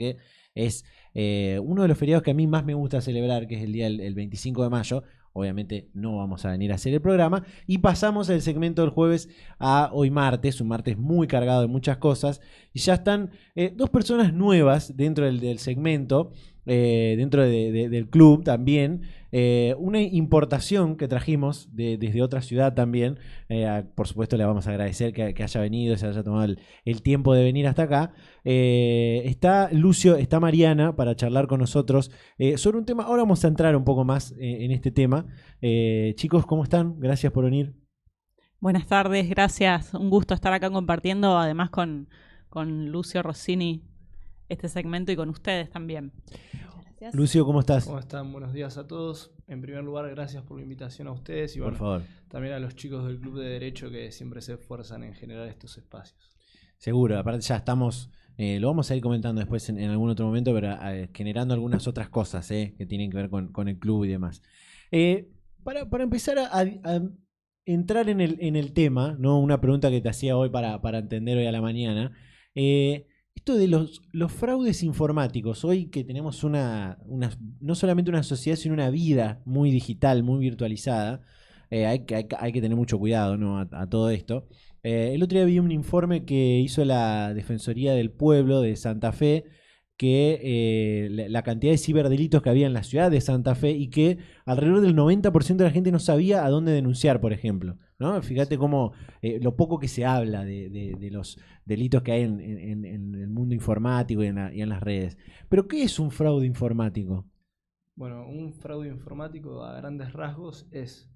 que es uno de los feriados que a mí más me gusta celebrar, que es el día el 25 de mayo. Obviamente no vamos a venir a hacer el programa. Y pasamos el segmento del jueves a hoy martes, un martes muy cargado de muchas cosas. Y ya están dos personas nuevas dentro del segmento, dentro del club también. Una importación que trajimos desde otra ciudad también. Por supuesto le vamos a agradecer que haya venido, se haya tomado el tiempo de venir hasta acá. Está Lucio, está Mariana para charlar con nosotros sobre un tema. Ahora vamos a entrar un poco más en este tema. Chicos, ¿cómo están? Gracias por venir. Buenas tardes, gracias. Un gusto estar acá compartiendo, además con Lucio Rossini, este segmento y con ustedes también. Gracias. Lucio, ¿cómo estás? ¿Cómo están? Buenos días a todos. En primer lugar, gracias por la invitación a ustedes y por favor. También a los chicos del Club de Derecho que siempre se esfuerzan en generar estos espacios. Seguro, aparte ya estamos, lo vamos a ir comentando después en algún otro momento, pero generando algunas otras cosas que tienen que ver con el club y demás. Para empezar a entrar en el tema, ¿no? Una pregunta que te hacía hoy para entender hoy a la mañana. Esto de los fraudes informáticos, hoy que tenemos no solamente una sociedad, sino una vida muy digital, muy virtualizada, hay que tener mucho cuidado, ¿no? a todo esto. El otro día vi un informe que hizo la Defensoría del Pueblo de Santa Fe, que la cantidad de ciberdelitos que había en la ciudad de Santa Fe y que alrededor del 90% de la gente no sabía a dónde denunciar, por ejemplo, ¿no? Fíjate cómo lo poco que se habla de los delitos que hay en el mundo informático y en las redes. Pero ¿qué es un fraude informático? Bueno, un fraude informático a grandes rasgos es...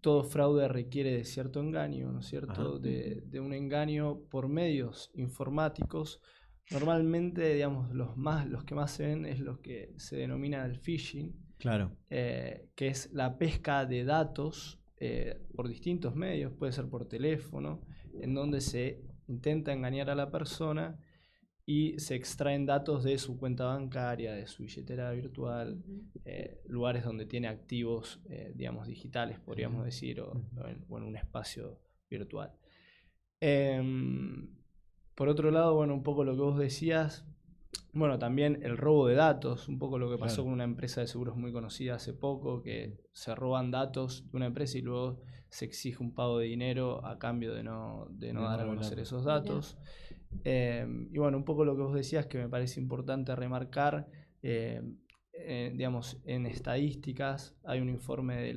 todo fraude requiere de cierto engaño, ¿no es cierto? De un engaño por medios informáticos. Normalmente, digamos, los que más se ven es los que se denomina el phishing, claro. Que es la pesca de datos por distintos medios, puede ser por teléfono, en donde se intenta engañar a la persona y se extraen datos de su cuenta bancaria, de su billetera virtual, lugares donde tiene activos, digamos, digitales, podríamos decir, o en un espacio virtual. Por otro lado, bueno, un poco lo que vos decías, bueno, también el robo de datos, un poco lo que pasó con una empresa de seguros muy conocida hace poco, que se roban datos de una empresa y luego se exige un pago de dinero a cambio de no dar a conocer esos datos. Y bueno, un poco lo que vos decías que me parece importante remarcar, digamos, en estadísticas hay un informe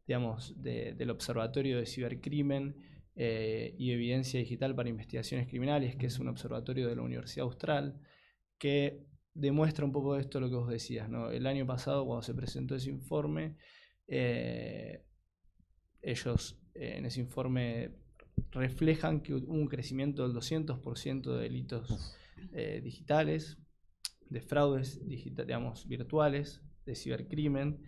del Observatorio de Cibercrimen y Evidencia Digital para Investigaciones Criminales, que es un observatorio de la Universidad Austral, que demuestra un poco esto lo que vos decías, ¿no? El año pasado, cuando se presentó ese informe, ellos en ese informe reflejan que hubo un crecimiento del 200% de delitos digitales, de fraudes digamos, virtuales, de cibercrimen.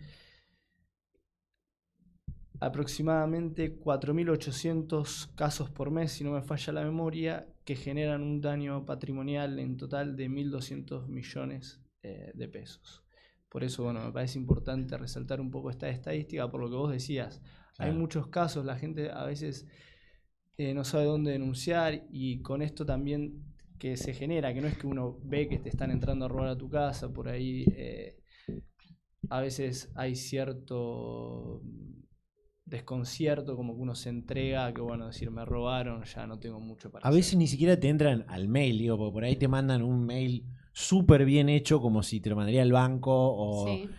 Aproximadamente 4.800 casos por mes, si no me falla la memoria, que generan un daño patrimonial en total de 1.200 millones de pesos. Por eso, bueno, me parece importante resaltar un poco esta estadística, por lo que vos decías. Claro. Hay muchos casos, la gente a veces no sabe dónde denunciar, y con esto también que se genera, que no es que uno ve que te están entrando a robar a tu casa, por ahí a veces hay cierto desconcierto, como que uno se entrega, que bueno, decir me robaron, ya no tengo mucho para hacer. A veces ni siquiera te entran al mail, digo, porque por ahí te mandan un mail súper bien hecho, como si te lo mandaría el banco, o sí.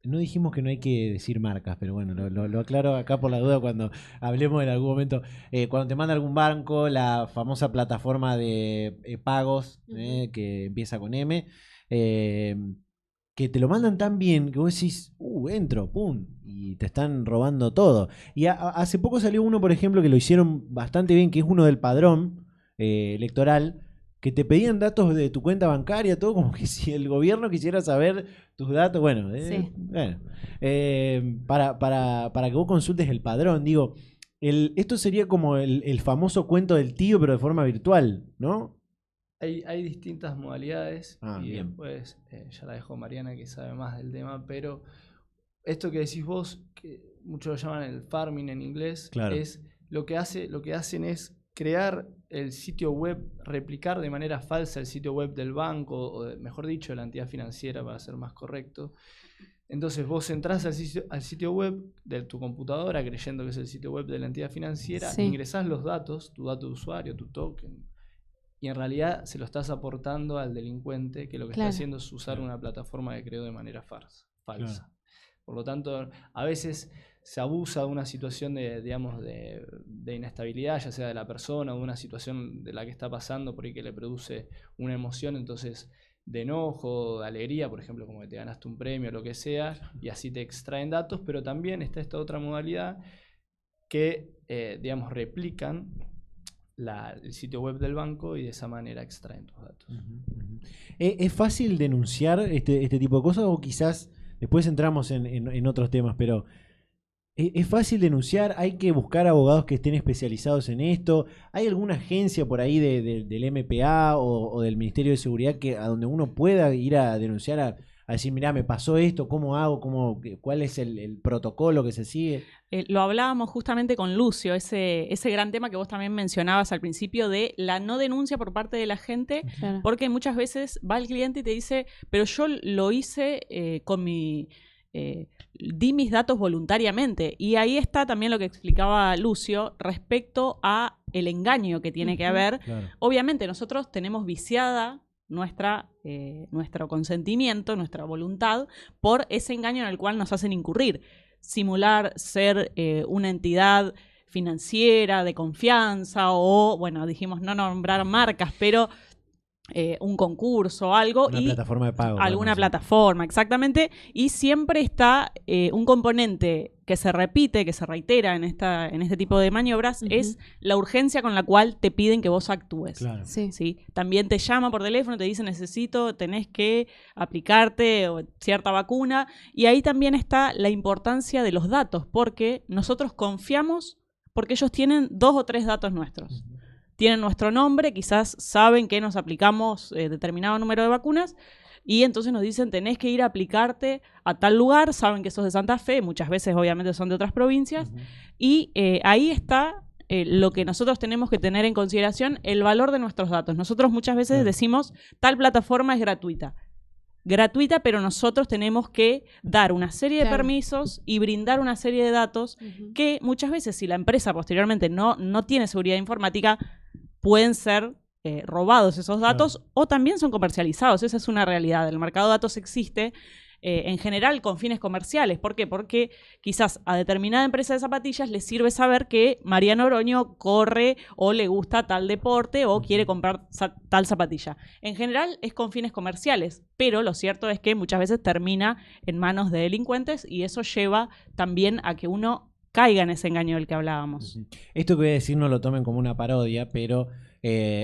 No dijimos que no hay que decir marcas, pero bueno, lo aclaro acá por la duda cuando hablemos en algún momento. Cuando te manda algún banco, la famosa plataforma de pagos, que empieza con M, que te lo mandan tan bien que vos decís, entro, pum, y te están robando todo. Y hace poco salió uno, por ejemplo, que lo hicieron bastante bien, que es uno del padrón electoral, que te pedían datos de tu cuenta bancaria, todo como que si el gobierno quisiera saber tus datos. Bueno, sí. Para que vos consultes el padrón, digo, esto sería como el famoso cuento del tío, pero de forma virtual, ¿no? Hay distintas modalidades y bien. Después ya la dejo Mariana, que sabe más del tema, pero esto que decís vos, que muchos lo llaman el farming en inglés, claro. Es lo que hacen es crear el sitio web, replicar de manera falsa el sitio web del banco, o mejor dicho, la entidad financiera para ser más correcto. Entonces vos entrás al sitio web de tu computadora creyendo que es el sitio web de la entidad financiera, Sí. ingresás los datos, tu dato de usuario, tu token, y en realidad se lo estás aportando al delincuente, que lo que Claro. está haciendo es usar una plataforma que creó de manera falsa. Claro. Por lo tanto, a veces se abusa de una situación digamos, de inestabilidad, ya sea de la persona o de una situación de la que está pasando, por ahí que le produce una emoción, entonces de enojo, de alegría, por ejemplo, como que te ganaste un premio o lo que sea, y así te extraen datos, pero también está esta otra modalidad que, digamos, replican el sitio web del banco y de esa manera extraen tus datos. ¿Es fácil denunciar este tipo de cosas o quizás después entramos en otros temas, pero ¿es fácil denunciar? ¿Hay que buscar abogados que estén especializados en esto? ¿Hay alguna agencia por ahí del MPA o del Ministerio de Seguridad a donde uno pueda ir a denunciar, a decir, mirá, me pasó esto, ¿cómo hago? ¿Cuál es el protocolo que se sigue? Lo hablábamos justamente con Lucio, ese gran tema que vos también mencionabas al principio de la no denuncia por parte de la gente, Claro. porque muchas veces va el cliente y te dice, pero yo lo hice con mi... di mis datos voluntariamente. Y ahí está también lo que explicaba Lucio respecto a el engaño que tiene que haber. Claro. Obviamente nosotros tenemos viciada nuestro consentimiento, nuestra voluntad, por ese engaño en el cual nos hacen incurrir. Simular ser una entidad financiera de confianza o, bueno, dijimos no nombrar marcas, pero un concurso o algo. Una plataforma de pago. Alguna plataforma, exactamente. Y siempre está un componente que se repite, que se reitera en este tipo de maniobras, es la urgencia con la cual te piden que vos actúes. Claro. Sí. ¿Sí? También te llama por teléfono, te dice tenés que aplicarte cierta vacuna. Y ahí también está la importancia de los datos, porque nosotros confiamos porque ellos tienen 2 o 3 datos nuestros. Tienen nuestro nombre, quizás saben que nos aplicamos determinado número de vacunas y entonces nos dicen tenés que ir a aplicarte a tal lugar, saben que sos de Santa Fe, muchas veces obviamente son de otras provincias y ahí está lo que nosotros tenemos que tener en consideración, el valor de nuestros datos. Nosotros muchas veces decimos tal plataforma es gratuita, pero nosotros tenemos que dar una serie de permisos y brindar una serie de datos que muchas veces si la empresa posteriormente no tiene seguridad informática, pueden ser robados esos datos o también son comercializados. Esa es una realidad. El mercado de datos existe en general con fines comerciales. ¿Por qué? Porque quizás a determinada empresa de zapatillas le sirve saber que Mariano Oroño corre o le gusta tal deporte o quiere comprar tal zapatilla. En general es con fines comerciales, pero lo cierto es que muchas veces termina en manos de delincuentes y eso lleva también a que uno caiga en ese engaño del que hablábamos. Esto que voy a decir no lo tomen como una parodia, pero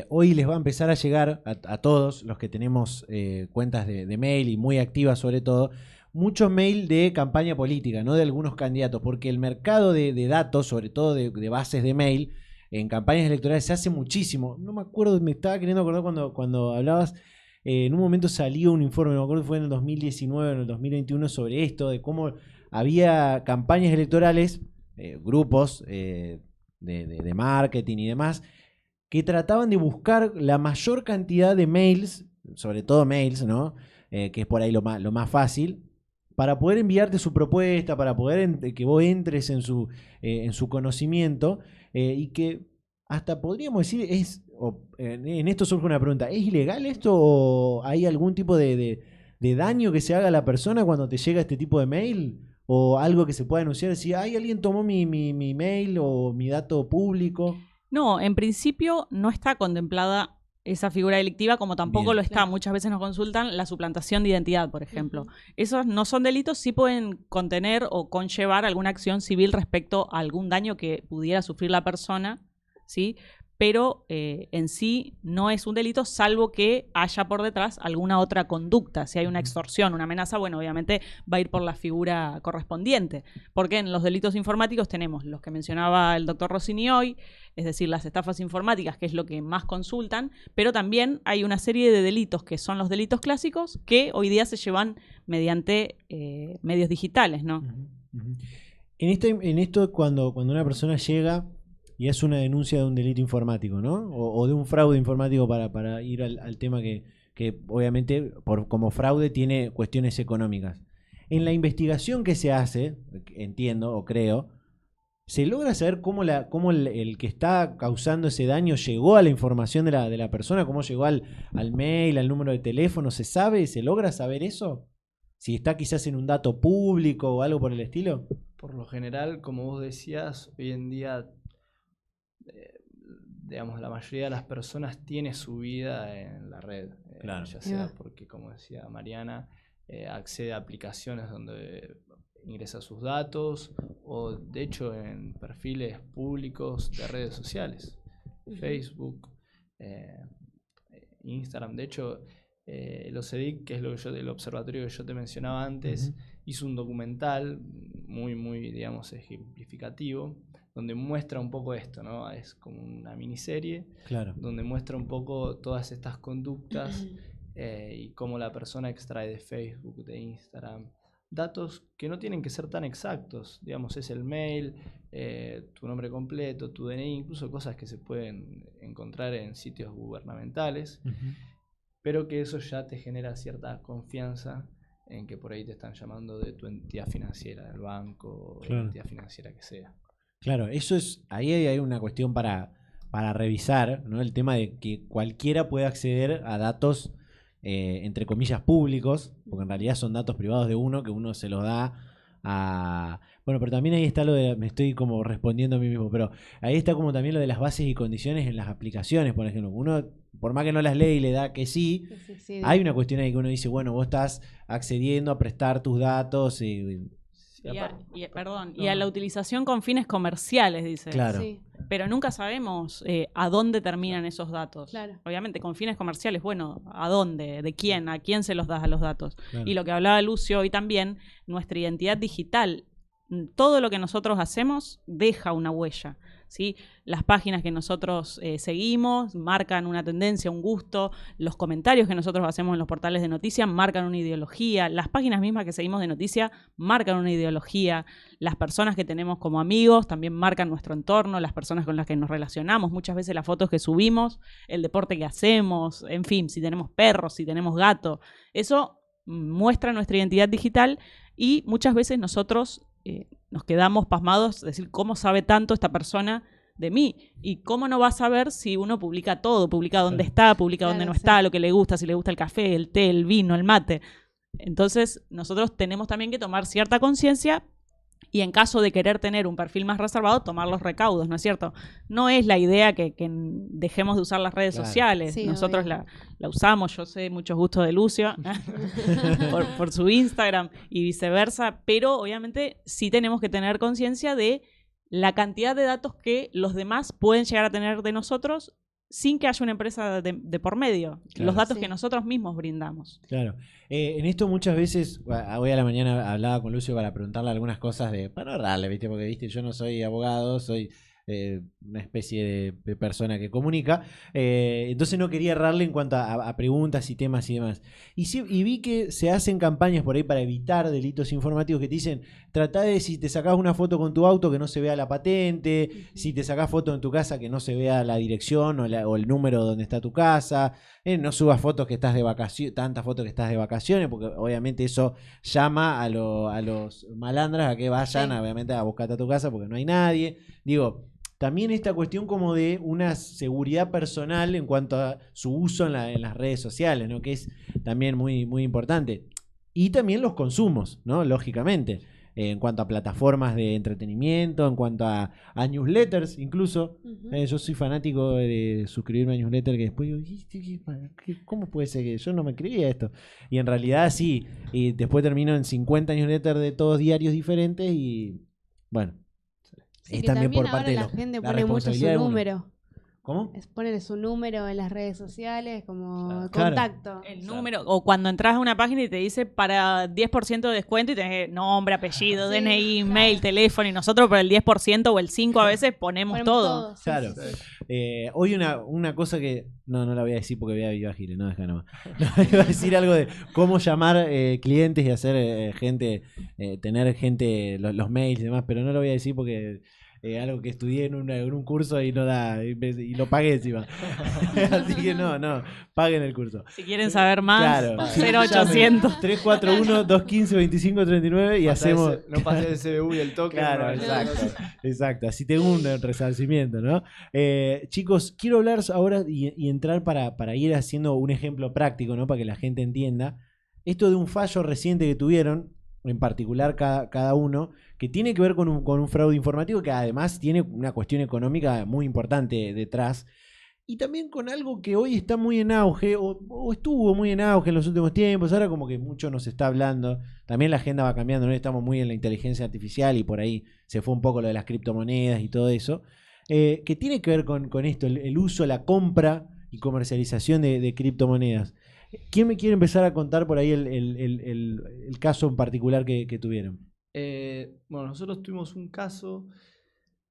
hoy les va a empezar a llegar a todos los que tenemos cuentas de mail y muy activas sobre todo, muchos mail de campaña política, no de algunos candidatos, porque el mercado de datos, sobre todo de bases de mail, en campañas electorales se hace muchísimo. No me acuerdo, me estaba queriendo acordar cuando hablabas, en un momento salió un informe, no me acuerdo si fue en el 2019 o en el 2021, sobre esto, de cómo había campañas electorales, grupos de marketing y demás, que trataban de buscar la mayor cantidad de mails, sobre todo mails, ¿no? Que es por ahí lo más fácil, para poder enviarte su propuesta, para poder que vos entres en su conocimiento, y que hasta podríamos decir, en esto surge una pregunta, ¿es ilegal esto o hay algún tipo de daño que se haga a la persona cuando te llega este tipo de mail? ¿O algo que se pueda denunciar? Si alguien tomó mi mail o mi dato público. No, en principio no está contemplada esa figura delictiva, como tampoco Bien. lo está. Muchas veces nos consultan la suplantación de identidad, por ejemplo. Esos no son delitos, sí pueden contener o conllevar alguna acción civil respecto a algún daño que pudiera sufrir la persona, ¿sí? Pero en sí no es un delito, salvo que haya por detrás alguna otra conducta. Si hay una extorsión, una amenaza, bueno, obviamente va a ir por la figura correspondiente. Porque en los delitos informáticos tenemos los que mencionaba el doctor Rossini hoy, es decir, las estafas informáticas, que es lo que más consultan, pero también hay una serie de delitos que son los delitos clásicos que hoy día se llevan mediante medios digitales, ¿no? En esto cuando una persona llega y es una denuncia de un delito informático, ¿no? O de un fraude informático para ir al tema que obviamente como fraude tiene cuestiones económicas. En la investigación que se hace, entiendo o creo, ¿se logra saber cómo el que está causando ese daño llegó a la información de la persona? ¿Cómo llegó al mail, al número de teléfono? ¿Se sabe? ¿Se logra saber eso? Si está quizás en un dato público o algo por el estilo. Por lo general, como vos decías, hoy en día, digamos, la mayoría de las personas tiene su vida en la red. Claro. Ya sea porque, como decía Mariana, accede a aplicaciones donde ingresa sus datos o de hecho en perfiles públicos de redes sociales, Facebook, Instagram. De hecho, el OCEDIC, que es el observatorio que yo te mencionaba antes, hizo un documental muy, digamos, ejemplificativo, donde muestra un poco esto, ¿no? Es como una miniserie, claro, donde muestra un poco todas estas conductas y cómo la persona extrae de Facebook, de Instagram, datos que no tienen que ser tan exactos. Digamos, es el mail, tu nombre completo, tu DNI, incluso cosas que se pueden encontrar en sitios gubernamentales, pero que eso ya te genera cierta confianza en que por ahí te están llamando de tu entidad financiera, del banco, de la entidad financiera que sea. Claro, eso es, ahí hay una cuestión para revisar, ¿no? El tema de que cualquiera puede acceder a datos, entre comillas, públicos, porque en realidad son datos privados de uno, que uno se los da a... Bueno, pero también ahí está lo de... Me estoy como respondiendo a mí mismo, pero ahí está como también lo de las bases y condiciones en las aplicaciones, por ejemplo. Uno, por más que no las lee y le da que sí, hay una cuestión ahí que uno dice, bueno, vos estás accediendo a prestar tus datos y a la utilización con fines comerciales, dice. Claro. Sí. Pero nunca sabemos a dónde terminan esos datos. Claro. Obviamente, con fines comerciales, bueno, ¿a dónde? ¿De quién? ¿A quién se los das a los datos? Claro. Y lo que hablaba Lucio hoy también, nuestra identidad digital. Todo lo que nosotros hacemos deja una huella, ¿sí? Las páginas que nosotros seguimos marcan una tendencia, un gusto. Los comentarios que nosotros hacemos en los portales de noticias marcan una ideología. Las páginas mismas que seguimos de noticia marcan una ideología. Las personas que tenemos como amigos también marcan nuestro entorno, las personas con las que nos relacionamos. Muchas veces las fotos que subimos, el deporte que hacemos, en fin, si tenemos perros, si tenemos gato. Eso muestra nuestra identidad digital y muchas veces nosotros nos quedamos pasmados, es decir, ¿cómo sabe tanto esta persona de mí? ¿Y cómo no va a saber si uno publica todo? Publica dónde está, publica dónde no está, lo que le gusta, si le gusta el café, el té, el vino, el mate. Entonces, nosotros tenemos también que tomar cierta conciencia y en caso de querer tener un perfil más reservado, tomar los recaudos, ¿no es cierto? No es la idea que dejemos de usar las redes sociales. Sí, nosotros la usamos, yo sé muchos gustos de Lucio por su Instagram y viceversa, pero obviamente sí tenemos que tener conciencia de la cantidad de datos que los demás pueden llegar a tener de nosotros sin que haya una empresa de por medio. Claro. Los datos que nosotros mismos brindamos. Claro. En esto muchas veces, hoy a la mañana hablaba con Lucio para preguntarle algunas cosas para no errarle, ¿viste? Porque, ¿viste? Yo no soy abogado, soy una especie de persona que comunica, entonces no quería errarle en cuanto a preguntas y temas y demás. Y vi que se hacen campañas por ahí para evitar delitos informativos que te dicen, tratá de, si te sacás una foto con tu auto, que no se vea la patente, si te sacás foto en tu casa, que no se vea la dirección o el número donde está tu casa, no subas fotos que estás de vacaciones, tantas fotos que estás de vacaciones, porque obviamente eso llama a los malandras a que vayan, obviamente, a buscarte a tu casa porque no hay nadie. Digo, también esta cuestión como de una seguridad personal en cuanto a su uso en las redes sociales, ¿no? Que es también muy, muy importante. Y también los consumos, ¿no? Lógicamente. En cuanto a plataformas de entretenimiento, en cuanto a newsletters, incluso. Yo soy fanático de suscribirme a newsletters que después digo, ¿cómo puede ser que yo no me escribía esto? Y en realidad sí. Y después termino en 50 newsletters de todos diarios diferentes y bueno. Sí, es que también por ahora parte de la gente pone mucho su número. ¿Cómo? Ponen su número en las redes sociales como Claro. contacto. El número, o cuando entras a una página y te dice para 10% de descuento y tenés nombre, apellido, Sí, DNI, claro. mail, teléfono, y nosotros por el 10% o el 5% a veces ponemos todo. Sí, Claro. sí, sí. Hoy una cosa que no la voy a decir porque voy a Viva Giles, no, deja nomás. No, iba a decir algo de cómo llamar clientes y hacer gente, tener gente, los mails y demás, pero no lo voy a decir porque algo que estudié en un curso y no da, y lo pagué encima. Así que no, paguen el curso. Si quieren saber más, Claro. 0800. 341-215-2539 y hacemos... No pasé el CBU y el token. Claro, no, exacto. Así tengo un resarcimiento, ¿no? Chicos, quiero hablar ahora y entrar para ir haciendo un ejemplo práctico, ¿no? Para que la gente entienda. Esto de un fallo reciente que tuvieron, en particular cada uno, que tiene que ver con un fraude informativo que además tiene una cuestión económica muy importante detrás. Y también con algo que hoy está muy en auge, o estuvo muy en auge en los últimos tiempos, ahora como que mucho nos está hablando. También la agenda va cambiando, ¿no? Estamos muy en la inteligencia artificial y por ahí se fue un poco lo de las criptomonedas y todo eso. Que tiene que ver con esto, el uso, la compra y comercialización de criptomonedas. ¿Quién me quiere empezar a contar por ahí el caso en particular que tuvieron? Bueno, nosotros tuvimos un caso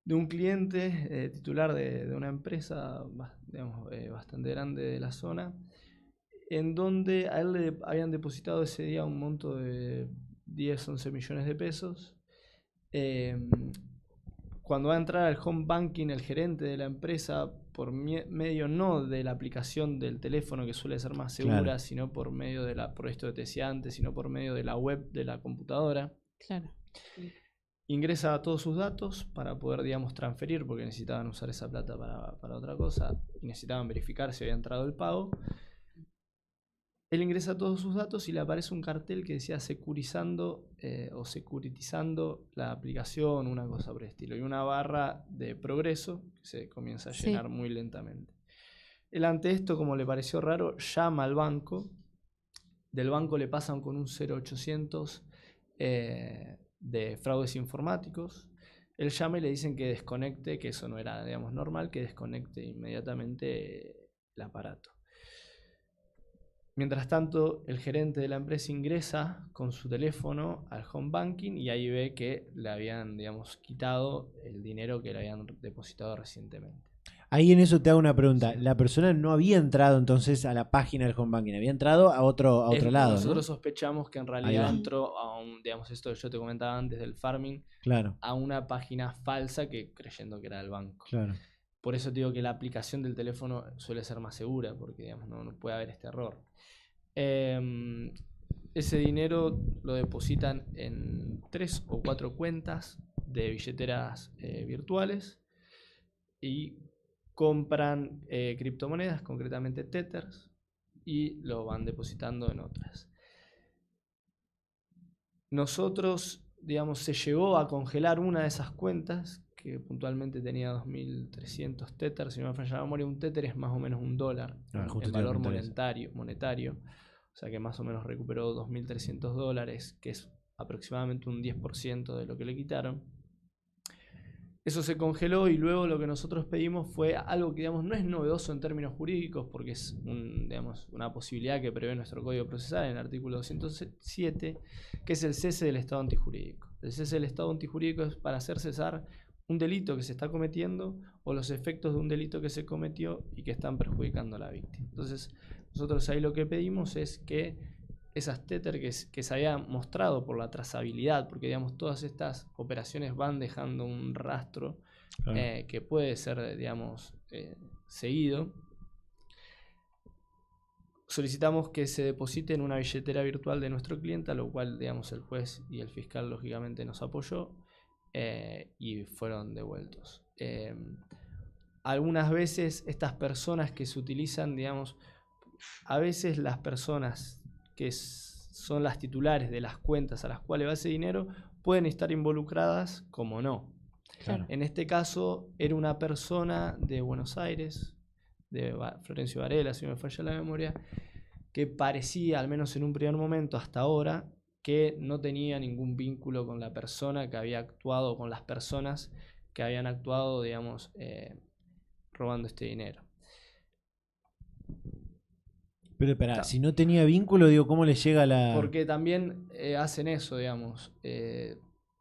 de un cliente titular de una empresa bastante grande de la zona, en donde a él le habían depositado ese día un monto de 10-11 millones de pesos. Cuando va a entrar al home banking, el gerente de la empresa, por medio no de la aplicación del teléfono, que suele ser más segura, Claro. sino por medio por esto que te decía antes, sino por medio de la web de la computadora, Claro. ingresa todos sus datos para poder, digamos, transferir, porque necesitaban usar esa plata para otra cosa y necesitaban verificar si había entrado el pago. Él ingresa todos sus datos y le aparece un cartel que decía securizando o securitizando la aplicación, una cosa por el estilo, y una barra de progreso que se comienza a llenar muy lentamente. Él, ante esto, como le pareció raro, llama al banco. Del banco le pasan con un 0800 de fraudes informáticos. Él llama y le dicen que desconecte, que eso no era, digamos, normal, que desconecte inmediatamente el aparato. Mientras tanto, el gerente de la empresa ingresa con su teléfono al home banking y ahí ve que le habían, digamos, quitado el dinero que le habían depositado recientemente. Ahí en eso te hago una pregunta. La persona no había entrado entonces a la página del home banking, había entrado a otro lado, Nosotros ¿no? sospechamos que en Ahí realidad va. entró a digamos, esto que yo te comentaba antes del farming, Claro, a una página falsa que creyendo que era del banco. claro. Por eso te digo que la aplicación del teléfono suele ser más segura, porque, digamos, no puede haber este error. Ese dinero lo depositan en 3 o 4 cuentas de billeteras virtuales y compran criptomonedas, concretamente Tethers, y lo van depositando en otras. Nosotros, digamos, se llegó a congelar una de esas cuentas, que puntualmente tenía 2.300 Tethers. Si no me falla la memoria, un Tether es más o menos $1 en valor monetario. O sea que más o menos recuperó $2.300, que es aproximadamente un 10% de lo que le quitaron. Eso se congeló y luego lo que nosotros pedimos fue algo que, digamos, no es novedoso en términos jurídicos, porque es digamos, una posibilidad que prevé nuestro Código Procesal en el artículo 207, que es el cese del estado antijurídico. El cese del estado antijurídico es para hacer cesar un delito que se está cometiendo o los efectos de un delito que se cometió y que están perjudicando a la víctima. Entonces, nosotros ahí lo que pedimos es que esas Tether que se había mostrado por la trazabilidad, porque, digamos, todas estas operaciones van dejando un rastro que puede ser, digamos, seguido. Solicitamos que se deposite en una billetera virtual de nuestro cliente, a lo cual, digamos, el juez y el fiscal lógicamente nos apoyó y fueron devueltos. Algunas veces estas personas que se utilizan, digamos, a veces las personas que son las titulares de las cuentas a las cuales va ese dinero pueden estar involucradas como no. Claro. En este caso era una persona de Buenos Aires, de Florencio Varela, si no me falla la memoria, que parecía, al menos en un primer momento hasta ahora, que no tenía ningún vínculo con la persona que había actuado, con las personas que habían actuado, digamos, robando este dinero. Pero espera, si no tenía vínculo, digo, ¿cómo le llega la...? Porque también hacen eso, digamos,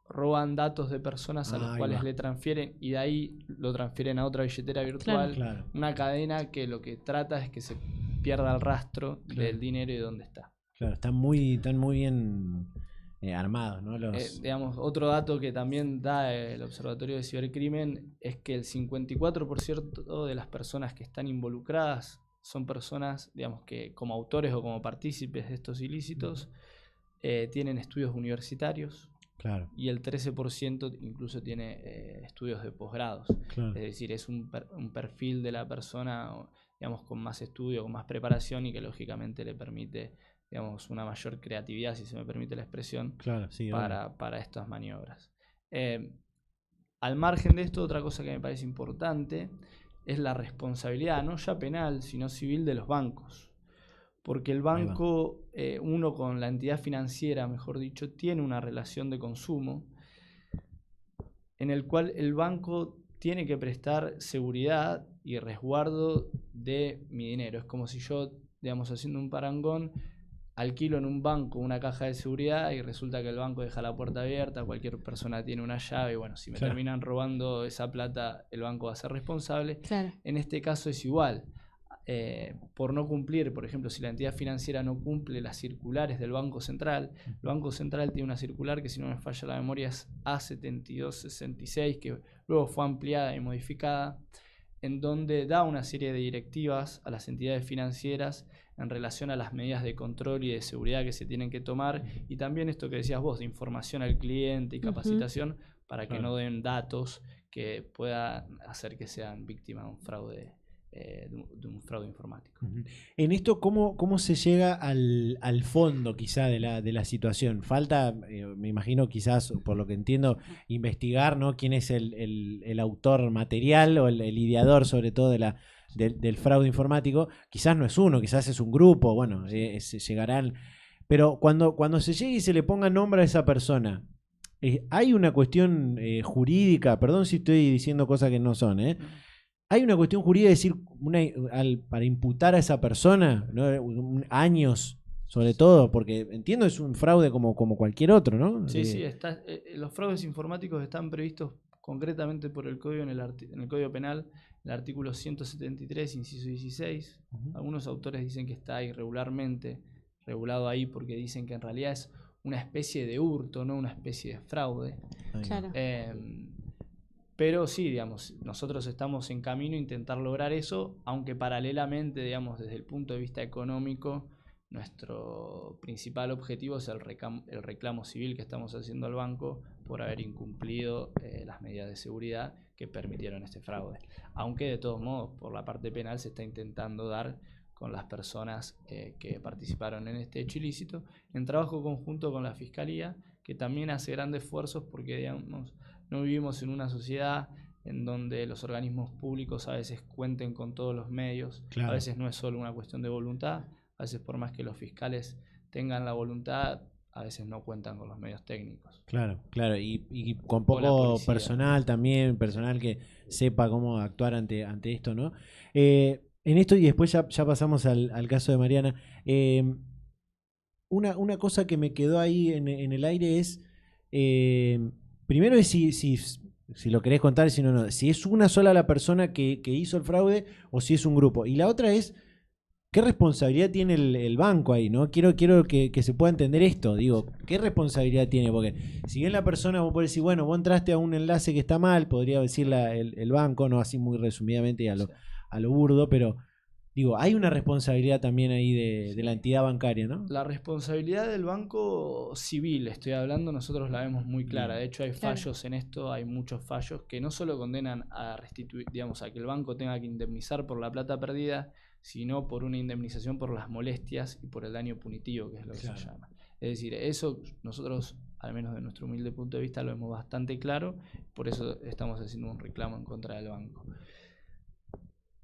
roban datos de personas a los cuales le transfieren y de ahí lo transfieren a otra billetera virtual. Claro. Una cadena que lo que trata es que se pierda el rastro del dinero y de dónde está. Claro, están muy bien armados, ¿no? Digamos, otro dato que también da el Observatorio de Cibercrimen es que el 54% de las personas que están involucradas son personas, digamos, que como autores o como partícipes de estos ilícitos tienen estudios universitarios. Claro. Y el 13% incluso tiene estudios de posgrados. Claro. Es decir, es un perfil de la persona, digamos, con más estudio, con más preparación y que lógicamente le permite, digamos, una mayor creatividad, si se me permite la expresión, claro, sí, para estas maniobras. Al margen de esto, otra cosa que me parece importante es la responsabilidad, no ya penal, sino civil de los bancos. Porque el banco, uno con la entidad financiera, mejor dicho, tiene una relación de consumo en el cual el banco tiene que prestar seguridad y resguardo de mi dinero. Es como si yo, digamos, haciendo un parangón, alquilo en un banco una caja de seguridad y resulta que el banco deja la puerta abierta, cualquier persona tiene una llave y bueno, si me terminan robando esa plata, el banco va a ser responsable. Claro. En este caso es igual. Por no cumplir, por ejemplo, si la entidad financiera no cumple las circulares del Banco Central, el Banco Central tiene una circular que, si no me falla la memoria, es A7266, que luego fue ampliada y modificada, en donde da una serie de directivas a las entidades financieras en relación a las medidas de control y de seguridad que se tienen que tomar, y también esto que decías vos, de información al cliente y capacitación para que no den datos que puedan hacer que sean víctimas de un fraude. De un fraude informático. En esto, ¿cómo se llega al fondo quizá de la situación? Falta, me imagino quizás, por lo que entiendo, investigar, ¿no?, quién es el autor material o el ideador sobre todo del fraude informático. Quizás no es uno, quizás es un grupo, bueno, llegarán. Pero cuando se llegue y se le ponga nombre a esa persona, hay una cuestión jurídica, perdón si estoy diciendo cosas que no son, hay una cuestión jurídica de decir, para imputar a esa persona, ¿no?, años, sobre todo, porque entiendo es un fraude como cualquier otro, ¿no? Sí, los fraudes informáticos están previstos concretamente por el Código en el Código Penal, el artículo 173, inciso 16. Algunos autores dicen que está irregularmente regulado ahí porque dicen que en realidad es una especie de hurto, no una especie de fraude. Claro. Pero sí, digamos, nosotros estamos en camino a intentar lograr eso, aunque paralelamente, digamos, desde el punto de vista económico, nuestro principal objetivo es el reclamo civil que estamos haciendo al banco por haber incumplido las medidas de seguridad que permitieron este fraude. Aunque de todos modos, por la parte penal se está intentando dar con las personas que participaron en este hecho ilícito, en trabajo conjunto con la Fiscalía, que también hace grandes esfuerzos porque, digamos, no vivimos en una sociedad en donde los organismos públicos a veces cuenten con todos los medios. Claro. A veces no es solo una cuestión de voluntad, a veces por más que los fiscales tengan la voluntad, a veces no cuentan con los medios técnicos. Claro, y con poco personal también, personal que sepa cómo actuar ante esto, ¿no? En esto, y después ya pasamos al caso de Mariana, una cosa que me quedó ahí en el aire es... primero es si lo querés contar, si no, si es una sola la persona que hizo el fraude o si es un grupo. Y la otra es, ¿qué responsabilidad tiene el banco ahí, ¿no? Quiero que se pueda entender esto. Digo, ¿qué responsabilidad tiene? Porque si bien la persona, vos podés decir, bueno, vos entraste a un enlace que está mal, podría decir el banco, no así muy resumidamente y a lo burdo, pero... Digo, hay una responsabilidad también ahí de la entidad bancaria, ¿no? La responsabilidad del banco civil, estoy hablando, nosotros la vemos muy clara. De hecho, hay fallos en esto, hay muchos fallos que no solo condenan a restituir, digamos, a que el banco tenga que indemnizar por la plata perdida, sino por una indemnización por las molestias y por el daño punitivo, que es lo que se llama. Es decir, eso nosotros, al menos de nuestro humilde punto de vista, lo vemos bastante claro, por eso estamos haciendo un reclamo en contra del banco.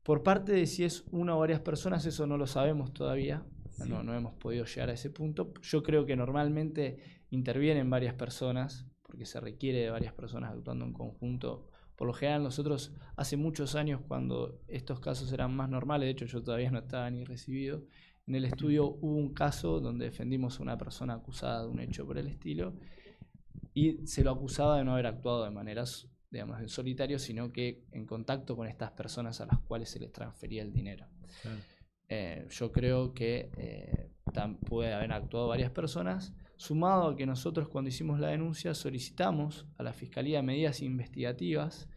Por parte de si es una o varias personas, eso no lo sabemos todavía, no hemos podido llegar a ese punto. Yo creo que normalmente intervienen varias personas, porque se requiere de varias personas actuando en conjunto. Por lo general nosotros hace muchos años, cuando estos casos eran más normales, de hecho yo todavía no estaba ni recibido, en el estudio hubo un caso donde defendimos a una persona acusada de un hecho por el estilo y se lo acusaba de no haber actuado de maneras, digamos, en solitario, sino que en contacto con estas personas a las cuales se les transfería el dinero. Yo creo que puede haber actuado varias personas, Sumado a que nosotros cuando hicimos la denuncia solicitamos a la Fiscalía medidas investigativas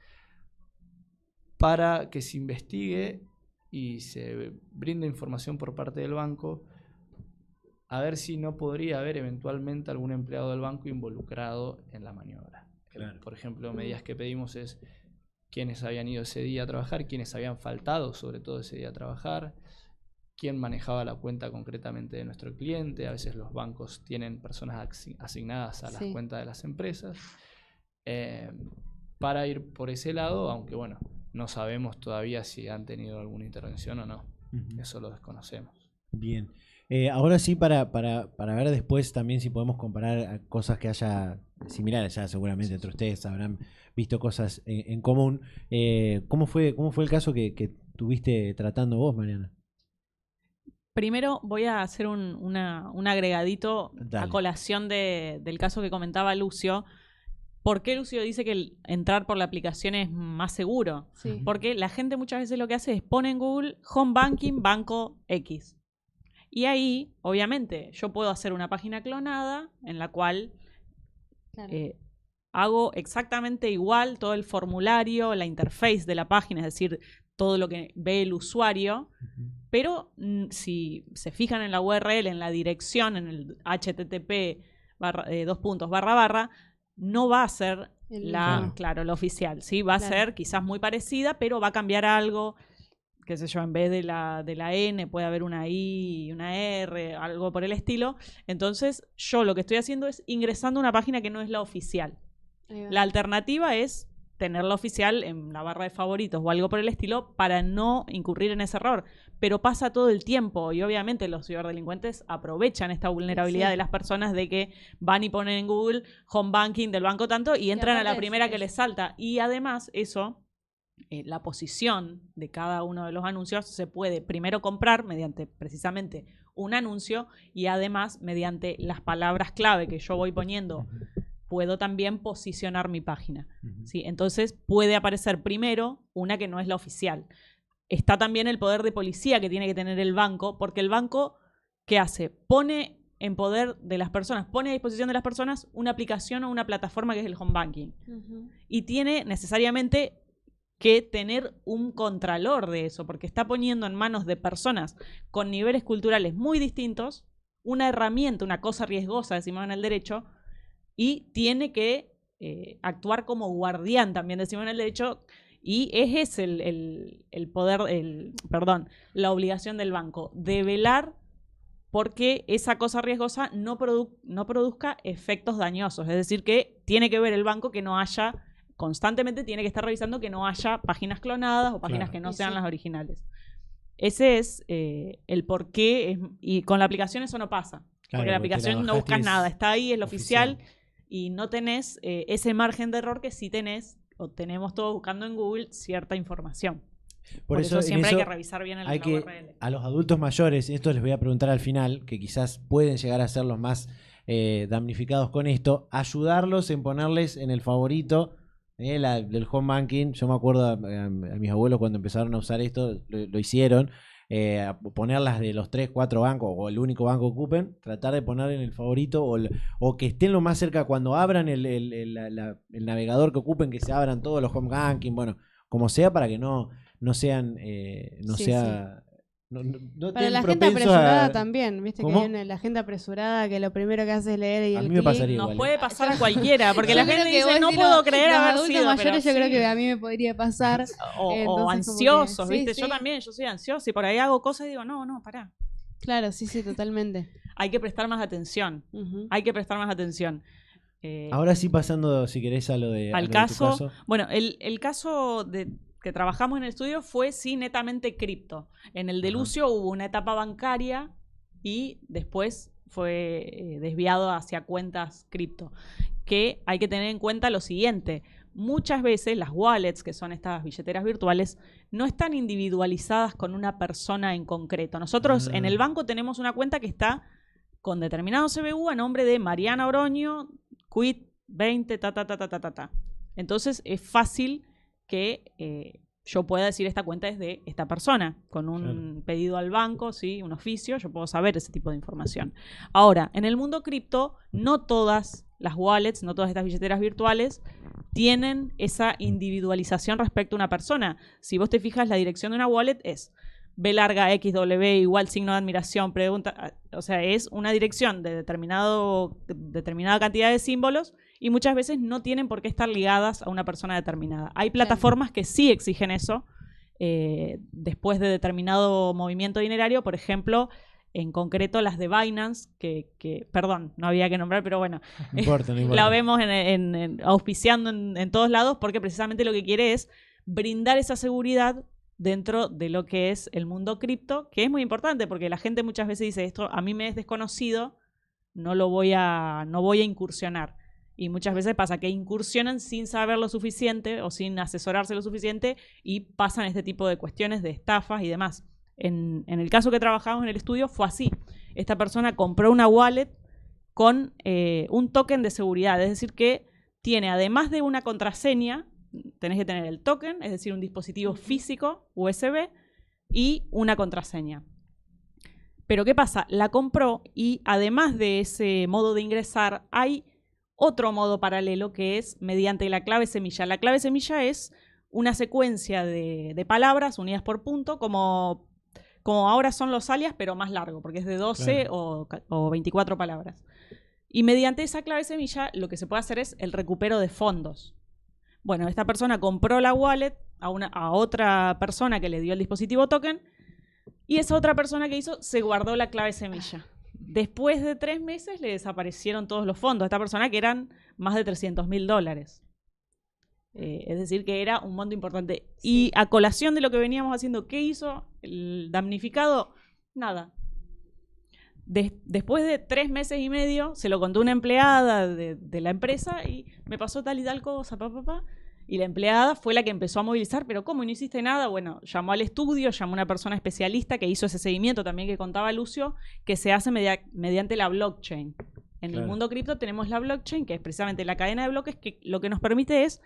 para que se investigue y se brinde información por parte del banco a ver si no podría haber eventualmente algún empleado del banco involucrado en la maniobra. Claro. Por ejemplo, medidas que pedimos es quiénes habían ido ese día a trabajar, quiénes habían faltado sobre todo ese día a trabajar, quién manejaba la cuenta concretamente de nuestro cliente. A veces los bancos tienen personas asignadas a las cuentas de las empresas, para ir por ese lado, aunque bueno, no sabemos todavía si han tenido alguna intervención o no. Eso lo desconocemos. Bien. Ahora sí, para ver después también si podemos comparar cosas que haya similares, ya seguramente entre ustedes habrán visto cosas en común. ¿Cómo fue el caso que tuviste tratando vos, Mariana? Primero voy a hacer un agregadito a colación del caso que comentaba Lucio. ¿Por qué Lucio dice que entrar por la aplicación es más seguro? Sí. Porque la gente muchas veces lo que hace es pone en Google Home Banking Banco X. Y ahí, obviamente, yo puedo hacer una página clonada en la cual hago exactamente igual todo el formulario, la interface de la página, es decir, todo lo que ve el usuario. Pero si se fijan en la URL, en la dirección, en el http // no va a ser la oficial, ¿sí? Va a ser quizás muy parecida, pero va a cambiar algo, qué sé yo, en vez de la N puede haber una I, una R, algo por el estilo. Entonces yo lo que estoy haciendo es ingresando a una página que no es la oficial. La alternativa es tenerla oficial en la barra de favoritos o algo por el estilo para no incurrir en ese error. Pero pasa todo el tiempo y obviamente los ciberdelincuentes aprovechan esta vulnerabilidad de las personas de que van y ponen en Google Home Banking del banco tanto y entran a la primera que les salta. Y además eso, la posición de cada uno de los anuncios se puede primero comprar mediante precisamente un anuncio y además mediante las palabras clave que yo voy poniendo puedo también posicionar mi página. ¿Sí? Entonces puede aparecer primero una que no es la oficial. Está también el poder de policía que tiene que tener el banco, porque el banco, ¿qué hace? Pone en poder de las personas, pone a disposición de las personas una aplicación o una plataforma que es el Home Banking. Y tiene necesariamente que tener un contralor de eso, porque está poniendo en manos de personas con niveles culturales muy distintos una herramienta, una cosa riesgosa, decimos en el derecho, y tiene que actuar como guardián, también decimos en el derecho, y ese es el poder, la obligación del banco, de velar porque esa cosa riesgosa no produzca efectos dañosos. Es decir, que tiene que ver el banco que no haya, constantemente tiene que estar revisando que no haya páginas clonadas o páginas que no sean las originales. Ese es el por qué, y con la aplicación eso no pasa. Porque la aplicación no buscas nada, está ahí, es lo oficial y no tenés ese margen de error que sí tenés o tenemos todos buscando en Google cierta información. Por eso siempre hay que revisar bien la URL. A los adultos mayores, esto les voy a preguntar al final, que quizás pueden llegar a ser los más damnificados con esto, ayudarlos en ponerles en el favorito del Home Banking. Yo me acuerdo a mis abuelos cuando empezaron a usar esto, lo hicieron. Ponerlas de los 3, 4 bancos o el único banco que ocupen, tratar de poner en el favorito o que estén lo más cerca cuando abran el navegador que ocupen, que se abran todos los Home Banking, bueno, como sea, para que no sean no para la gente apresurada también, viste. ¿Cómo? Que viene la gente apresurada que lo primero que hace es leer y a mí me pasaría nos igual, puede pasar a cualquiera, porque la gente dice, no si puedo creer haber sido. Los adultos mayores yo creo que a mí me podría pasar. O ansiosos, ¿viste? Yo también, yo soy ansiosa y por ahí hago cosas y digo, no, pará. Claro, sí, totalmente. Hay que prestar más atención. Hay que prestar más atención. Ahora sí, pasando, si querés, a lo de al caso. Bueno, el caso que trabajamos en el estudio fue sí netamente cripto. En el de Lucio hubo una etapa bancaria y después fue desviado hacia cuentas cripto. Que hay que tener en cuenta lo siguiente. Muchas veces las wallets, que son estas billeteras virtuales, no están individualizadas con una persona en concreto. Nosotros en el banco tenemos una cuenta que está con determinado CBU a nombre de Mariana Oroño, quit 20, Entonces es fácil que yo pueda decir esta cuenta es de esta persona, con un pedido al banco, ¿sí? Un oficio, yo puedo saber ese tipo de información. Ahora, en el mundo cripto, no todas las wallets, no todas estas billeteras virtuales tienen esa individualización respecto a una persona. Si vos te fijas, la dirección de una wallet es B larga XW igual signo de admiración, pregunta, o sea, es una dirección de determinada cantidad de símbolos y muchas veces no tienen por qué estar ligadas a una persona determinada. Hay plataformas que sí exigen eso después de determinado movimiento dinerario, por ejemplo, en concreto las de Binance, que perdón, no había que nombrar, pero bueno, no importa. La vemos auspiciando en todos lados porque precisamente lo que quiere es brindar esa seguridad dentro de lo que es el mundo cripto, que es muy importante porque la gente muchas veces dice esto a mí me es desconocido, no voy a incursionar. Y muchas veces pasa que incursionan sin saber lo suficiente o sin asesorarse lo suficiente y pasan este tipo de cuestiones de estafas y demás. En el caso que trabajamos en el estudio fue así. Esta persona compró una wallet con un token de seguridad, es decir que tiene además de una contraseña, tenés que tener el token, es decir, un dispositivo físico USB y una contraseña. Pero ¿qué pasa? La compró y además de ese modo de ingresar hay otro modo paralelo que es mediante la clave semilla. La clave semilla es una secuencia de palabras unidas por punto, como ahora son los alias, pero más largo, porque es de 12 o 24 palabras. Y mediante esa clave semilla lo que se puede hacer es el recupero de fondos. Bueno, esta persona compró la wallet a otra persona que le dio el dispositivo token y esa otra persona que hizo se guardó la clave semilla. Después de 3 meses le desaparecieron todos los fondos a esta persona, que eran más de $300.000. Es decir, que era un monto importante. Sí. Y a colación de lo que veníamos haciendo, ¿qué hizo el damnificado? Nada. Después de 3 meses y medio, se lo contó una empleada de la empresa y me pasó tal y tal cosa, y la empleada fue la que empezó a movilizar, pero ¿cómo? ¿No hiciste nada? Bueno, llamó al estudio, llamó a una persona especialista que hizo ese seguimiento también que contaba Lucio, que se hace mediante la blockchain. En el mundo cripto tenemos la blockchain, que es precisamente la cadena de bloques, que lo que nos permite es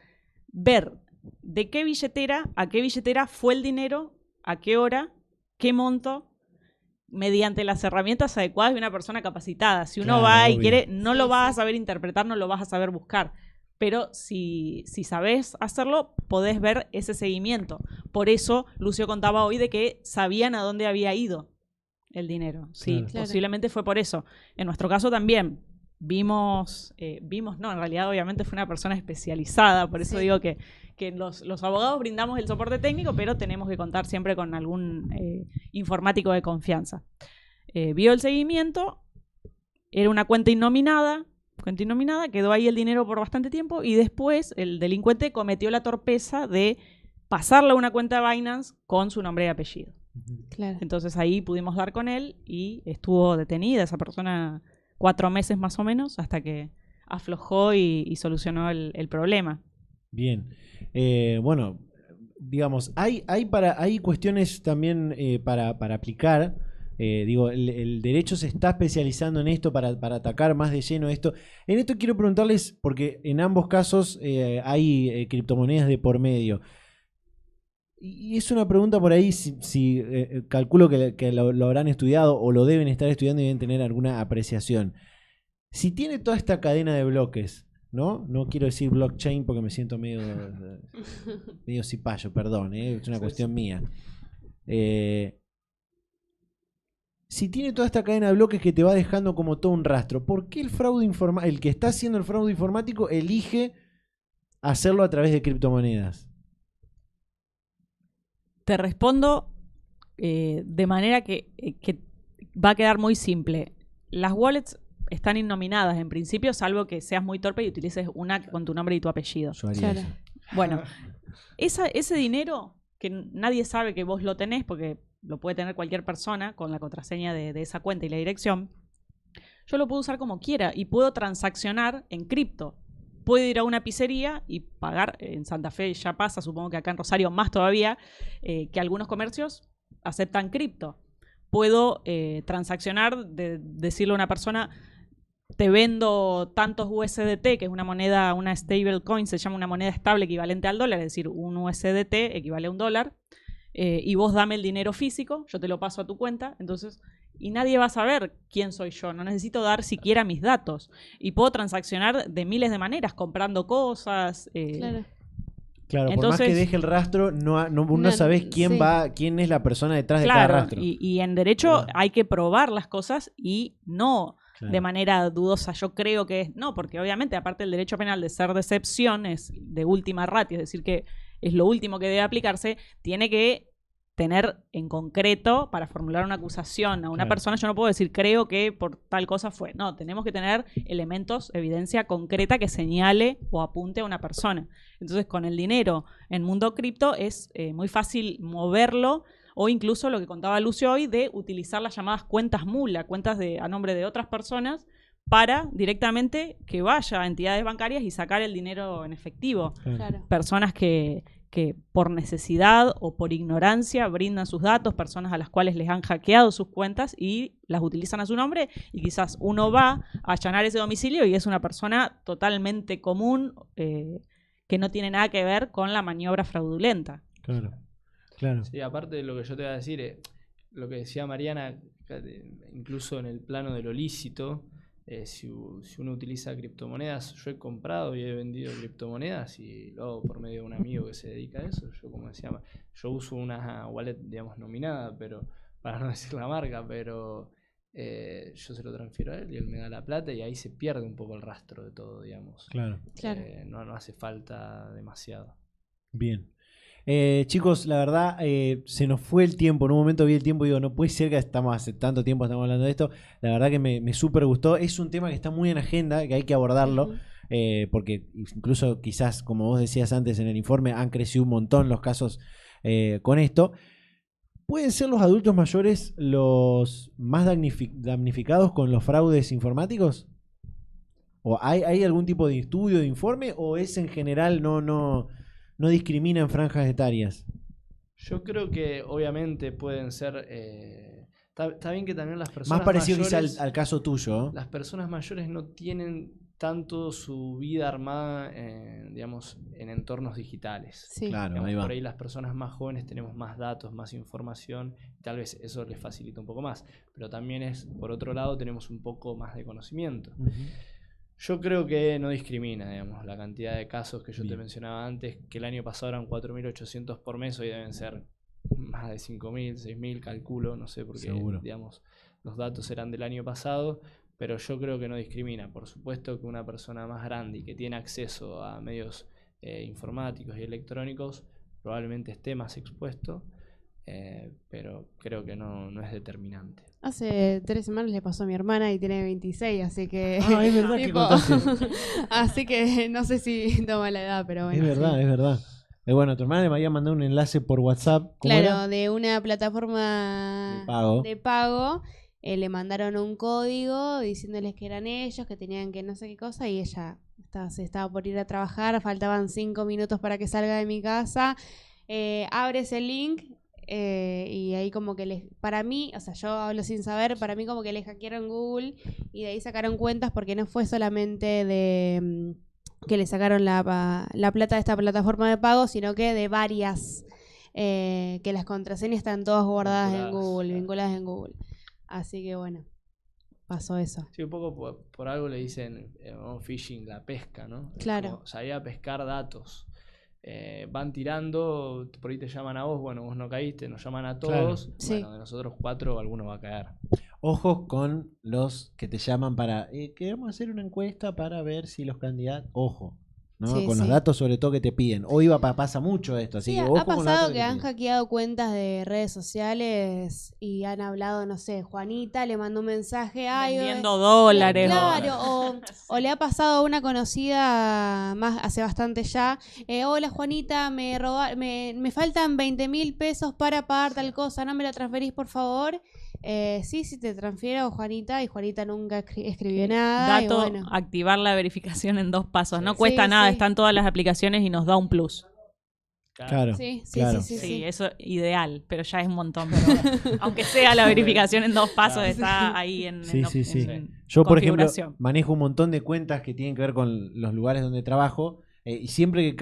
ver de qué billetera a qué billetera fue el dinero, a qué hora, qué monto, mediante las herramientas adecuadas de una persona capacitada. Si uno va y quiere, no lo vas a saber interpretar, no lo vas a saber buscar. Pero si sabés hacerlo, podés ver ese seguimiento. Por eso Lucio contaba hoy de que sabían a dónde había ido el dinero. Sí, posiblemente fue por eso. En nuestro caso también vimos, no, en realidad obviamente fue una persona especializada, por eso digo que los abogados brindamos el soporte técnico, pero tenemos que contar siempre con algún informático de confianza. Vio el seguimiento, era una cuenta innominada, quedó ahí el dinero por bastante tiempo y después el delincuente cometió la torpeza de pasarle a una cuenta de Binance con su nombre y apellido. Claro. Entonces ahí pudimos dar con él y estuvo detenida esa persona 4 meses más o menos hasta que aflojó y solucionó el problema. Bien. Bueno, digamos, hay cuestiones también para aplicar. El derecho se está especializando en esto para atacar más de lleno esto. En esto quiero preguntarles, porque en ambos casos hay criptomonedas de por medio. Y es una pregunta por ahí, si calculo que lo habrán estudiado o lo deben estar estudiando y deben tener alguna apreciación. Si tiene toda esta cadena de bloques, ¿no? No quiero decir blockchain porque me siento medio cipayo, perdón, es una cuestión mía. Si tiene toda esta cadena de bloques que te va dejando como todo un rastro, ¿por qué el que está haciendo el fraude informático elige hacerlo a través de criptomonedas? Te respondo de manera que va a quedar muy simple. Las wallets están innominadas en principio, salvo que seas muy torpe y utilices una con tu nombre y tu apellido. Claro. Bueno, ese dinero que nadie sabe que vos lo tenés, porque lo puede tener cualquier persona con la contraseña de esa cuenta y la dirección, yo lo puedo usar como quiera y puedo transaccionar en cripto. Puedo ir a una pizzería y pagar. En Santa Fe ya pasa, supongo que acá en Rosario más todavía, que algunos comercios aceptan cripto. Puedo transaccionar, decirle a una persona, te vendo tantos USDT, que es una moneda, una stablecoin, se llama una moneda estable equivalente al dólar, es decir, un USDT equivale a $1, y vos dame el dinero físico, yo te lo paso a tu cuenta, entonces, y nadie va a saber quién soy yo, no necesito dar siquiera mis datos, y puedo transaccionar de miles de maneras, comprando cosas. Claro, entonces, por más que deje el rastro, no sabés quién es la persona detrás de cada rastro. Y en derecho hay que probar las cosas y no de manera dudosa. Yo creo que es no, porque obviamente aparte el derecho penal de ser de excepción es de última ratio, es decir que es lo último que debe aplicarse, tiene que tener en concreto para formular una acusación a una persona. Yo no puedo decir creo que por tal cosa fue. No, tenemos que tener elementos, evidencia concreta que señale o apunte a una persona. Entonces con el dinero en mundo cripto es muy fácil moverlo, o incluso lo que contaba Lucio hoy de utilizar las llamadas cuentas mula, cuentas a nombre de otras personas, para directamente que vaya a entidades bancarias y sacar el dinero en efectivo. Claro. Personas que por necesidad o por ignorancia brindan sus datos, personas a las cuales les han hackeado sus cuentas y las utilizan a su nombre, y quizás uno va a allanar ese domicilio y es una persona totalmente común que no tiene nada que ver con la maniobra fraudulenta. Claro. Sí, aparte de lo que yo te voy a decir, lo que decía Mariana, incluso en el plano de lo lícito, si uno utiliza criptomonedas, yo he comprado y he vendido criptomonedas y lo hago por medio de un amigo que se dedica a eso. Yo, como decía, yo uso una wallet, digamos, nominada, pero para no decir la marca, pero yo se lo transfiero a él y él me da la plata y ahí se pierde un poco el rastro de todo, digamos. Claro. No hace falta demasiado. Bien. Chicos, la verdad, se nos fue el tiempo. En un momento vi el tiempo y digo, no puede ser que estamos hace tanto tiempo estamos hablando de esto. La verdad que me súper gustó. Es un tema que está muy en agenda, que hay que abordarlo, porque incluso quizás, como vos decías antes en el informe, han crecido un montón los casos con esto. ¿Pueden ser los adultos mayores los más damnificados con los fraudes informáticos? ¿O hay algún tipo de estudio, de informe, o es en general no discrimina en franjas etarias? Yo creo que obviamente pueden ser... Está bien que también las personas más parecido mayores, quizá al caso tuyo. Las personas mayores no tienen tanto su vida armada, digamos, en entornos digitales. Sí. Claro, Digamos, ahí va. por ahí las personas más jóvenes tenemos más datos, más información, y tal vez eso les facilita un poco más. Pero también por otro lado, tenemos un poco más de conocimiento. Yo creo que no discrimina, digamos, la cantidad de casos que yo te mencionaba antes, que el año pasado eran 4.800 por mes, hoy deben ser más de 5.000, 6.000, calculo, no sé, porque digamos, los datos eran del año pasado, pero yo creo que no discrimina. Por supuesto que una persona más grande y que tiene acceso a medios informáticos y electrónicos probablemente esté más expuesto, pero creo que no es determinante. Hace 3 semanas le pasó a mi hermana y tiene 26, así que... Ah, es verdad que contaste. Así que no sé si toma la edad, pero bueno. Es verdad. Bueno, tu hermana le había mandado un enlace por WhatsApp. Claro, era? de una plataforma de pago. Le mandaron un código diciéndoles que eran ellos, que tenían que no sé qué cosa, y ella se estaba por ir a trabajar, faltaban 5 minutos para que salga de mi casa. Abre ese link. Y ahí como que para mí, o sea, yo hablo sin saber, para mí como que le hackearon Google y de ahí sacaron cuentas, porque no fue solamente de que le sacaron la plata de esta plataforma de pago, sino que de varias, que las contraseñas están todas guardadas en Google, vinculadas en Google. Así que bueno, pasó eso. Sí, un poco por algo le dicen phishing, la pesca, ¿no? Claro. Como salir a pescar datos. Van tirando, por ahí te llaman a vos, bueno, vos no caíste, nos llaman a todos, Claro. Sí. Bueno, de nosotros 4 alguno va a caer. Ojos con los que te llaman para... queremos hacer una encuesta para ver si los candidatos... Ojo, ¿no? Sí, con los sí. datos sobre todo que te piden. Hoy pasa mucho esto, así Sí, que ojo ha con los pasado datos que te han piden. hackeado cuentas de redes sociales y han hablado, no sé, Juanita le mandó un mensaje, Vendiendo dólares. claro, o le ha pasado a una conocida más hace bastante ya, hola Juanita, me faltan 20.000 pesos para pagar tal cosa, ¿no me lo transferís por favor? Sí, te transfiero, Juanita, y Juanita nunca escribió nada. Dato, y bueno. activar la verificación en 2 pasos. Sí. No cuesta nada, Sí. están todas las aplicaciones y nos da un plus. Claro. Sí, sí, claro. sí, sí, Sí, sí. eso ideal, pero ya es un montón. Pero aunque sea la verificación en 2 pasos, está ahí en, Sí, sí, sí. en Yo, por ejemplo, configuración. manejo un montón de cuentas que tienen que ver con los lugares donde trabajo y siempre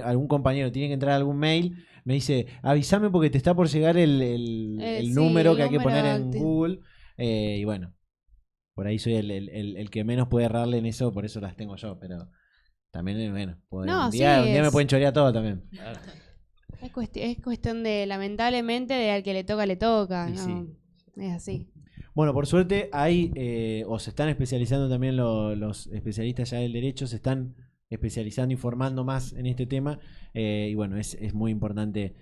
algún compañero tiene que entrar a algún mail, me dice, avísame porque te está por llegar el Sí, número el que hay que número poner en activo. Google. Y bueno, por ahí soy el que menos puede errarle en eso, por eso las tengo yo, pero también, bueno, No, un día me es- pueden chorear todo también. Es cuestión de, lamentablemente, de al que le toca. Y ¿no? sí. Es así. Bueno, por suerte hay, o se están especializando también los especialistas ya del derecho, se están especializando y formando más en este tema. Y bueno, es muy importante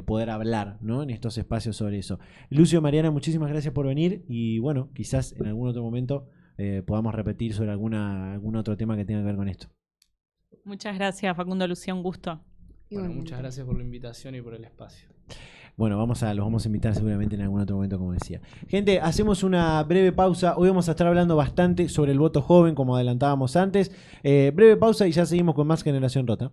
poder hablar, ¿no?, en estos espacios sobre eso. Lucio, Mariana, muchísimas gracias por venir y bueno, quizás en algún otro momento podamos repetir sobre algún otro tema que tenga que ver con esto. Muchas gracias, Facundo, Lucía, un gusto. Bueno, Igualmente. muchas gracias por la invitación y por el espacio. Bueno, los vamos a invitar seguramente en algún otro momento, como decía. Gente, hacemos una breve pausa. Hoy vamos a estar hablando bastante sobre el voto joven, como adelantábamos antes. Breve pausa y ya seguimos con más Generación Rota.